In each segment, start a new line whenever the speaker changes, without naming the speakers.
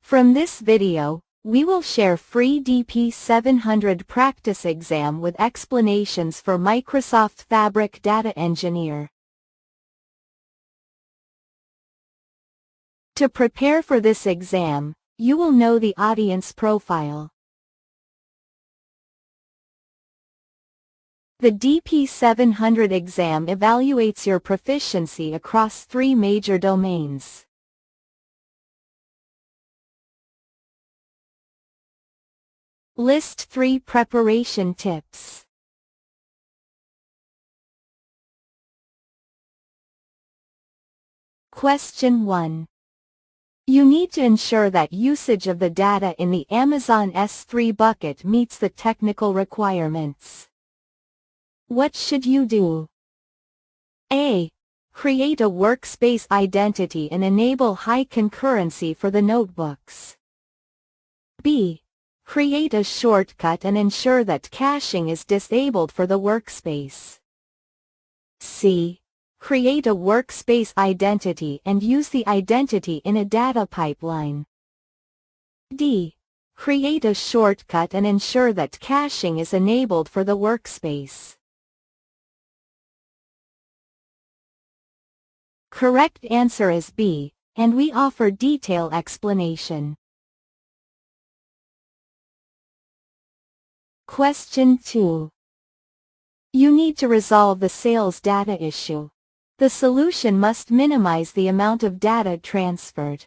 From this video, we will share free DP-700 practice exam with explanations for Microsoft Fabric Data Engineer. To prepare for this exam, you will know the audience profile. The DP-700 exam evaluates your proficiency across 3 major domains. List 3 preparation tips. Question 1. You need to ensure that usage of the data in the Amazon S3 bucket meets the technical requirements. What should you do? A. Create a workspace identity and enable high concurrency for the notebooks. B. Create a shortcut and ensure that caching is disabled for the workspace. C. Create a workspace identity and use the identity in a data pipeline. D. Create a shortcut and ensure that caching is enabled for the workspace. Correct answer is B, and we offer detailed explanation. Question 2. You need to resolve the sales data issue. The solution must minimize the amount of data transferred.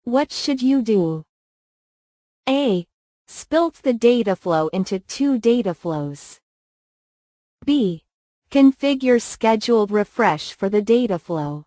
What should you do? A. Split the data flow into 2 data flows. B. Configure scheduled refresh for the data flow.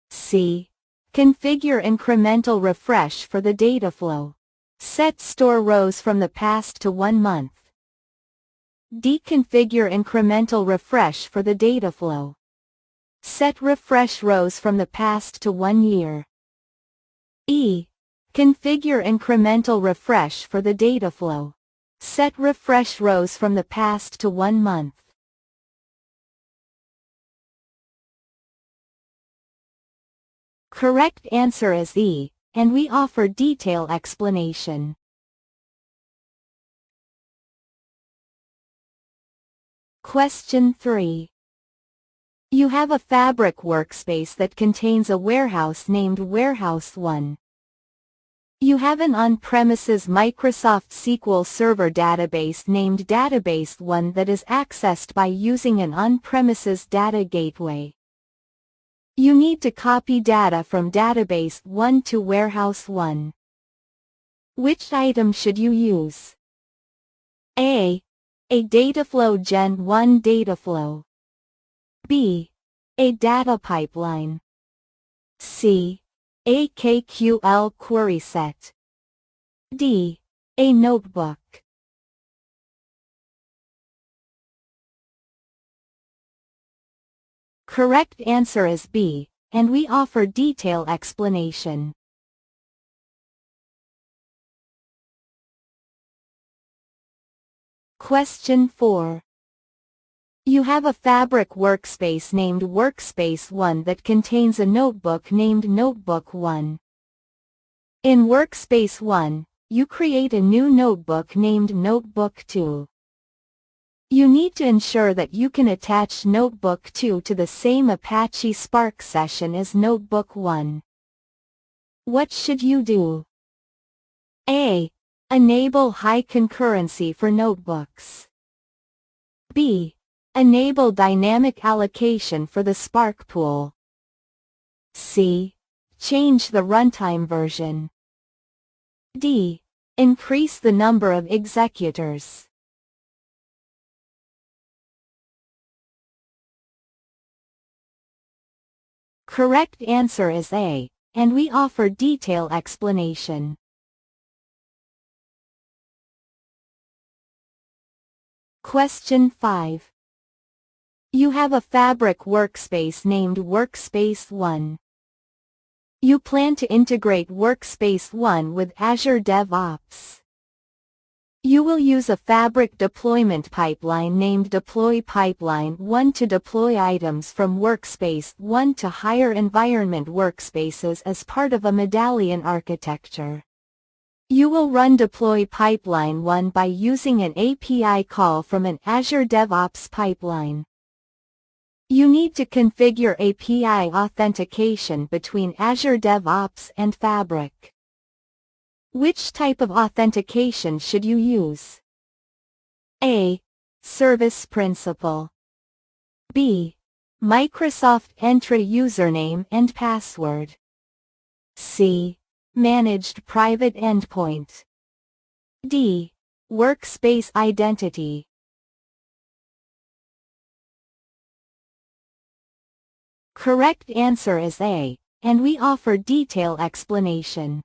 C. Configure incremental refresh for the data flow. Set store rows from the past to 1 month. D. Configure incremental refresh for the data flow. Set refresh rows from the past to 1 year. E. Configure incremental refresh for the data flow. Set refresh rows from the past to 1 month. Correct answer is E, and we offer detailed explanation. Question 3. You have a Fabric workspace that contains a warehouse named Warehouse 1. You have an on-premises Microsoft SQL Server database named Database 1 that is accessed by using an on-premises data gateway. You need to copy data from Database 1 to Warehouse 1. Which item should you use? A. A Dataflow Gen 1 dataflow. B. A data pipeline. C. A KQL query set. D. A notebook. Correct answer is B, and we offer detailed explanation. Question 4. You have a Fabric workspace named Workspace 1 that contains a notebook named Notebook 1. In Workspace 1, you create a new notebook named Notebook 2. You need to ensure that you can attach Notebook 2 to the same Apache Spark session as Notebook 1. What should you do? A. Enable high concurrency for notebooks. B. Enable dynamic allocation for the Spark pool. C. Change the runtime version. D. Increase the number of executors. Correct answer is A, and we offer detailed explanation. Question 5. You have a Fabric workspace named Workspace 1. You plan to integrate Workspace 1 with Azure DevOps. You will use a Fabric deployment pipeline named Deploy Pipeline 1 to deploy items from Workspace 1 to higher environment workspaces as part of a medallion architecture. You will run Deploy Pipeline 1 by using an API call from an Azure DevOps pipeline. You need to configure API authentication between Azure DevOps and Fabric. Which type of authentication should you use? A. Service Principal. B. Microsoft Entra username and password. C. Managed private endpoint. D. Workspace identity. Correct answer is A, and we offer detailed explanation.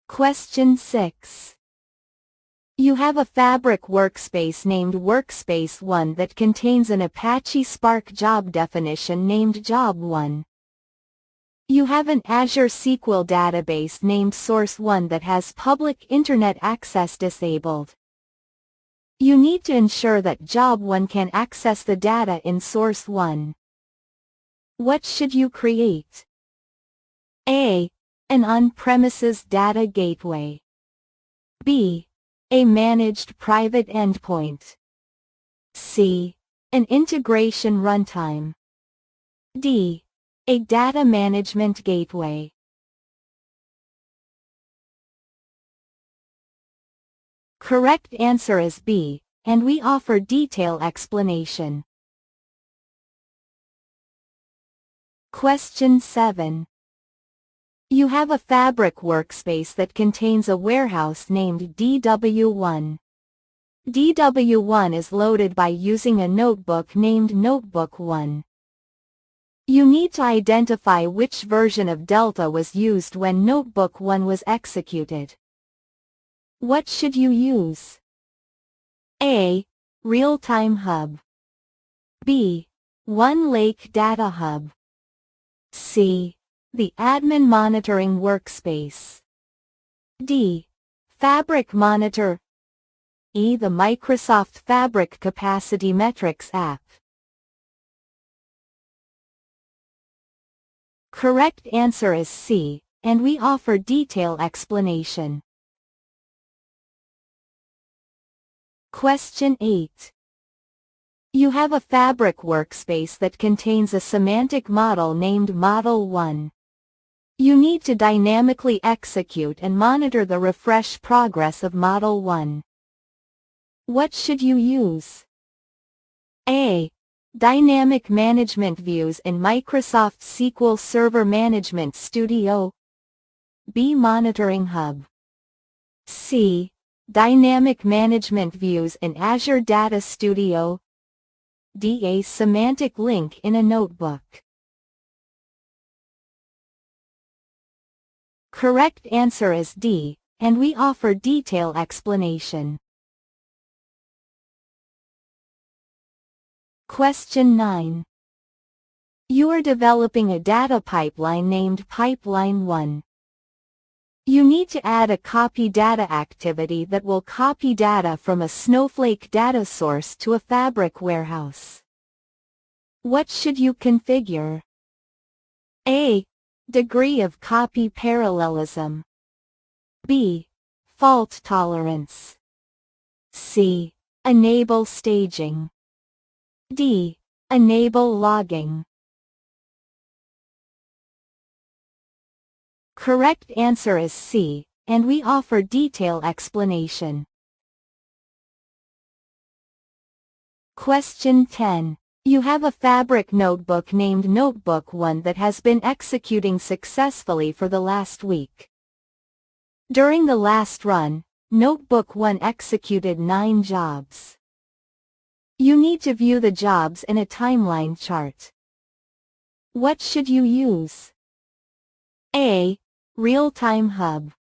Question 6. You have a Fabric workspace named Workspace 1 that contains an Apache Spark job definition named Job 1. You have an Azure SQL database named Source 1 that has public internet access disabled. You need to ensure that Job 1 can access the data in Source 1. What should you create? A. An on-premises data gateway. B. A managed private endpoint. C. An integration runtime. D. A data management gateway. Correct answer is B, and we offer detailed explanation. Question 7. You have a Fabric workspace that contains a warehouse named DW1. DW1 is loaded by using a notebook named Notebook 1. You need to identify which version of Delta was used when Notebook 1 was executed. What should you use? A. Real-time hub. B. OneLake Data Hub. C. The Admin Monitoring Workspace. D. Fabric Monitor. E. The Microsoft Fabric Capacity Metrics app. Correct answer is C, and we offer detailed explanation. Question 8. You have a Fabric workspace that contains a semantic model named Model 1. You need to dynamically execute and monitor the refresh progress of Model 1. What should you use? A. Dynamic management views in Microsoft SQL Server Management Studio. B. Monitoring Hub. C. Dynamic management views in Azure Data Studio. D. A semantic link in a notebook. Correct answer is D, and we offer detailed explanation. Question 9. You are developing a data pipeline named Pipeline 1. You need to add a copy data activity that will copy data from a Snowflake data source to a Fabric warehouse. What should you configure? A. Degree of copy parallelism. B. Fault tolerance. C. Enable staging. D. Enable logging. Correct answer is C, and we offer detailed explanation. Question 10. You have a Fabric notebook named Notebook 1 that has been executing successfully for the last week. During the last run, Notebook 1 executed 9 jobs. You need to view the jobs in a timeline chart. What should you use? A. Real-time hub.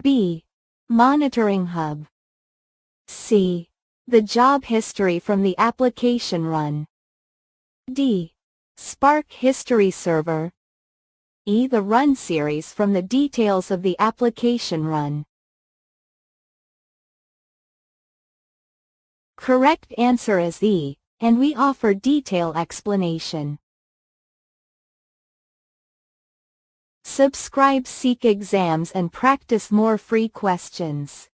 B. Monitoring hub. C. The job history from the application run. D. Spark history server. i.e. the run series from the details of the application run. Correct answer is E, and we offer detailed explanation. Subscribe, seek exams and practice more free questions.